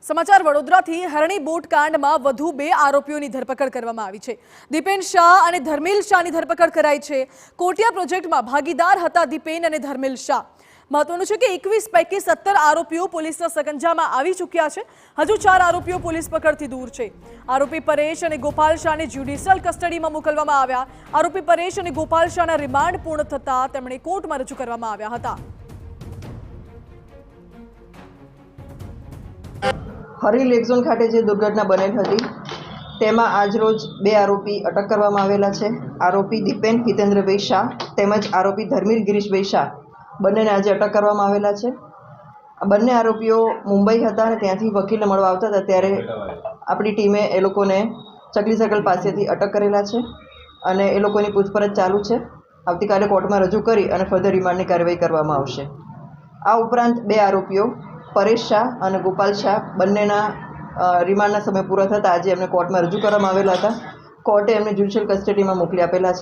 સમાચાર વડોદરાથી હરણી બોટ કાંડમાં વધુ 2 આરોપીઓની ધરપકડ કરવામાં આવી છે। દીપેન શાહ અને ધર્મિલ શાહની ધરપકડ કરાઈ છે। કોટિયા પ્રોજેક્ટમાં ભાગીદાર હતા દીપેન અને ધર્મિલ શાહ। મહત્વનું છે કે 21 પૈકી 17 આરોપીઓ પોલીસના સકંજામાં આવી ચૂક્યા છે। હજુ 4 આરોપીઓ પોલીસ પકડથી દૂર છે। આરોપી પરેશ અને ગોપાલ શાહને જ્યુડિશિયલ કસ્ટડીમાં મોકલવામાં આવ્યા। આરોપી પરેશ અને ગોપાલ શાહના રિમાન્ડ પૂર્ણ થતા તેમણે કોર્ટમાં રજૂ કરવામાં આવ્યા હતા। હરી લેકઝોન ખાતે જે દુર્ઘટના બનેલ હતી તેમાં આજરોજ 2 આરોપી અટક કરવામાં આવેલા છે। આરોપી દીપેન હિતેન્દ્રભાઈ શાહ તેમજ આરોપી ધર્મિલ ગિરીશભાઈ શાહ બંનેને આજે અટક કરવામાં આવેલા છે। આ બંને આરોપીઓ મુંબઈ હતા અને ત્યાંથી વકીલને મળવા આવતા હતા ત્યારે આપણી ટીમે એ લોકોને ચકલી સર્કલ પાસેથી અટક કરેલા છે અને એ લોકોની પૂછપરછ ચાલુ છે। આવતીકાલે કોર્ટમાં રજૂ કરી અને ફર્ધર રિમાન્ડની કાર્યવાહી કરવામાં આવશે। આ ઉપરાંત 2 આરોપીઓ પરેશ શાહ અને ગોપાલ શાહ બંનેના રિમાન્ડના સમય પૂરા થતાં આજે એમને કોર્ટમાં રજૂ કરવામાં આવેલા હતા। કોર્ટે એમને જ્યુડિશિયલ કસ્ટડીમાં મોકલી આપેલા છે।